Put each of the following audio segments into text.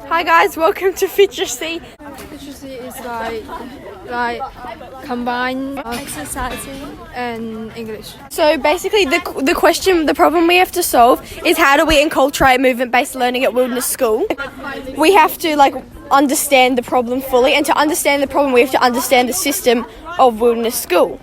Hi guys, welcome to Literacy. Literacy is like combine exercising and English. So basically the problem we have to solve is how do we enculturate movement-based learning at Wilderness School. We have to understand the problem fully, and to understand the problem we have to understand the system of Wilderness School.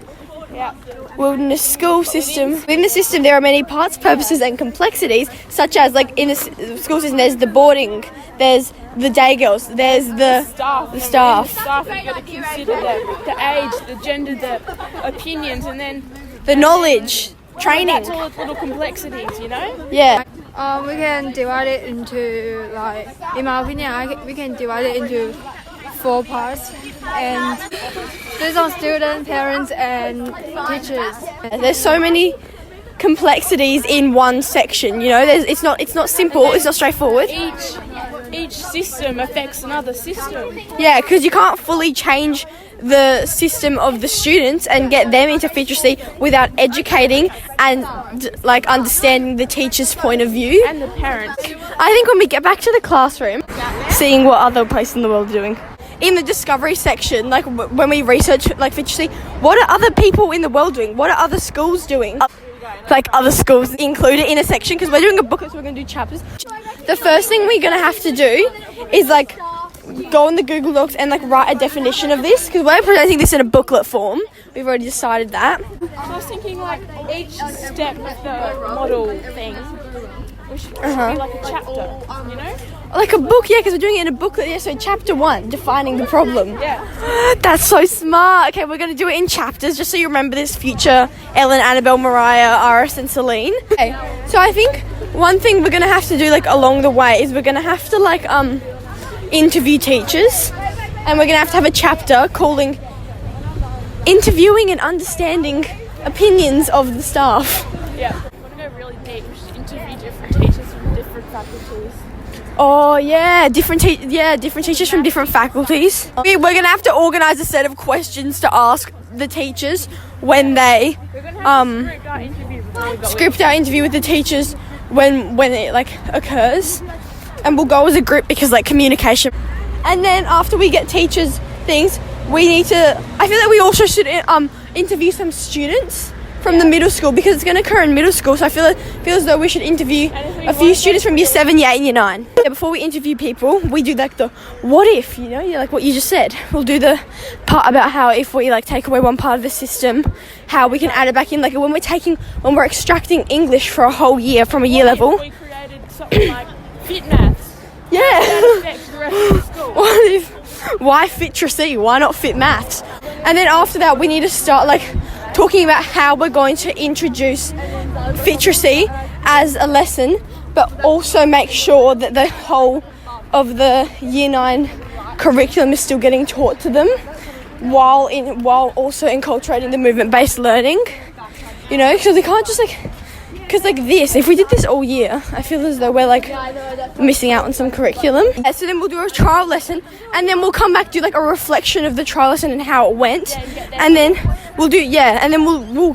Wilderness School system. Within the system there are many parts, purposes and complexities, such as in the school system there's the boarding, there's the day girls, there's the staff. The staff, you've got to consider the age, the gender, the opinions, and then the knowledge, training. That's all the little complexities, you know? Yeah. We can divide it into in my opinion, we can divide it into 4 parts, and there's on students, parents, and teachers. There's so many complexities in one section. You know, it's not simple. It's not straightforward. Each system affects another system. Yeah, because you can't fully change the system of the students and get them into literacy without educating and understanding the teacher's point of view And the parents. I think when we get back to the classroom, seeing what other places in the world are doing. In the discovery section, when we research literacy, what are other people in the world doing? What are other schools doing? Other schools included in a section, because we're doing a booklet, so we're going to do chapters. The first thing we're going to have to do is go on the Google Docs and write a definition of this, because we're presenting this in a booklet form. We've already decided that. I was thinking each step of the model thing, we should be like a chapter, you know? Like a book, yeah, because we're doing it in a booklet. Yeah, so chapter 1, defining the problem. Yeah. That's so smart. Okay, we're going to do it in chapters, just so you remember this future Ellen, Annabelle, Mariah, Iris and Celine. Okay, so I think one thing we're going to have to do along the way is we're going to have to interview teachers, and we're going to have a chapter calling Interviewing and Understanding Opinions of the Staff. Yeah. I want to go really deep. We should interview different teachers from different faculties. Oh yeah, different teachers from different faculties. We're going to have to organise a set of questions to ask the teachers when they script our interview with the teachers when it occurs, and we'll go as a group because communication. And then after we get teachers things, I feel we also should interview some students from the middle school, because it's going to occur in middle school, so I feel as though we should interview a few students from year 7, year 8 and year 9. Yeah, before we interview people, we do the what if, you know, what you just said. We'll do the part about how if we take away one part of the system, how we can add it back in, when we're extracting English for a whole year from a year level. We created something like fit maths. Yeah. That affects the rest of the school. Why literacy? Why not fit maths? And then after that, we need to start talking about how we're going to introduce literacy as a lesson, but also make sure that the whole of the year 9 curriculum is still getting taught to them, while also enculturating the movement-based learning. You know, because we can't just because this, if we did this all year, I feel as though we're missing out on some curriculum. Yeah, so then we'll do a trial lesson, and then we'll come back do a reflection of the trial lesson and how it went, and then we'll do and then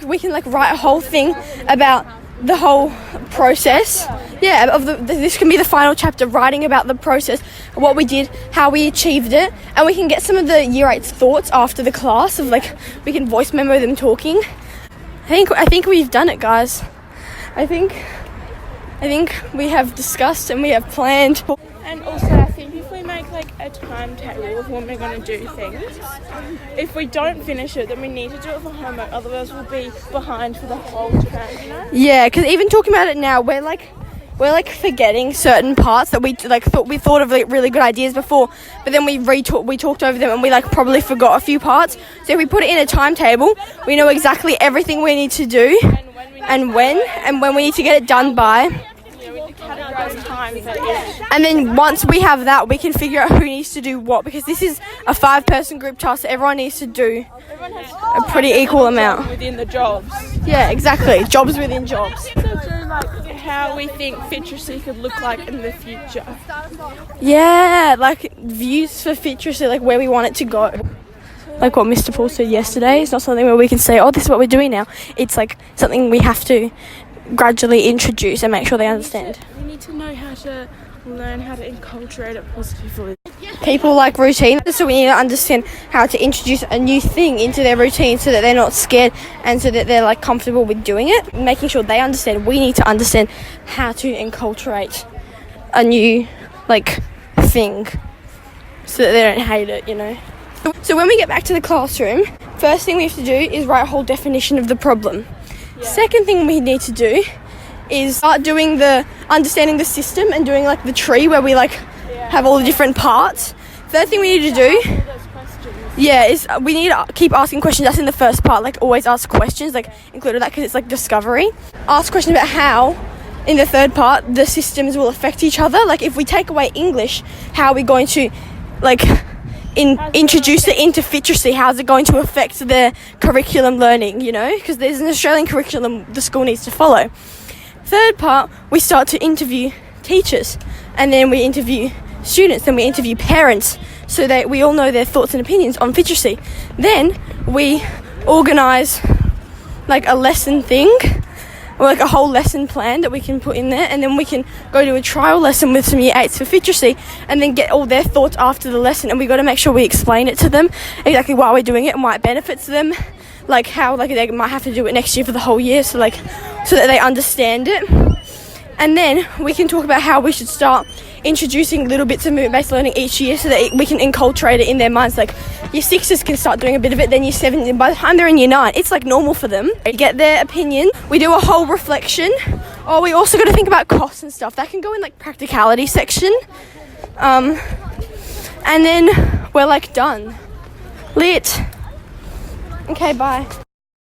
we can write a whole thing about the whole process. Yeah, this can be the final chapter, writing about the process, what we did, how we achieved it, and we can get some of the year 8's thoughts after the class of we can voice memo them talking. I think we've done it, guys. I think we have discussed and we have planned. And also I think if we make a timetable of when we're going to do things, if we don't finish it, then we need to do it for homework, otherwise we'll be behind for the whole term, you know? Yeah, because even talking about it now, we're forgetting certain parts that we thought of really good ideas before, but then we talked over them and we probably forgot a few parts. So if we put it in a timetable, we know exactly everything we need to do and when we need to get it done by. Yeah, we categorise times that is. And then once we have that, we can figure out who needs to do what, because this is a 5-person group task, so everyone needs to do a pretty equal amount. Within the jobs. Yeah, exactly. Jobs within jobs. So do how we think literacy could look like in the future. Yeah, views for literacy, where we want it to go. Like what Mr. Paul said yesterday, it's not something where we can say, oh, this is what we're doing now. It's something we have to gradually introduce and make sure they understand. We need to know how to learn how to enculturate it positively. People like routine, so we need to understand how to introduce a new thing into their routine so that they're not scared and so that they're like comfortable with doing it. Making sure they understand, we need to understand how to enculturate a new like thing so that they don't hate it, you know. So when we get back to the classroom, first thing we have to do is write a whole definition of the problem. Second thing we need to do is start doing the understanding the system and doing like the tree where we like have all the different parts. Third thing we need to do, is we need to keep asking questions. That's in the first part, like always ask questions, like included that because it's like discovery. Ask questions about how, in the third part, the systems will affect each other. Like if we take away English, how are we going to like introduce it into Fiteracy? How's it going to affect their curriculum learning, you know? Because there's an Australian curriculum the school needs to follow. Third part, we start to interview teachers, and then we interview students, then we interview parents, so that we all know their thoughts and opinions on Fiteracy. Then we organise like a lesson thing, or like a whole lesson plan that we can put in there, and then we can go to a trial lesson with some year 8s for Fiteracy and then get all their thoughts after the lesson. And we got to make sure we explain it to them, exactly why we're doing it and why it benefits them, like how like they might have to do it next year for the whole year, so that they understand it. And then we can talk about how we should start introducing little bits of movement-based learning each year so that we can enculturate it in their minds. Like year 6s can start doing a bit of it, then year 7s, and by the time they're in year 9, it's like normal for them. We get their opinion, we do a whole reflection. We also got to think about costs and stuff. That can go in like practicality section. And then we're like done. Lit. Okay, bye.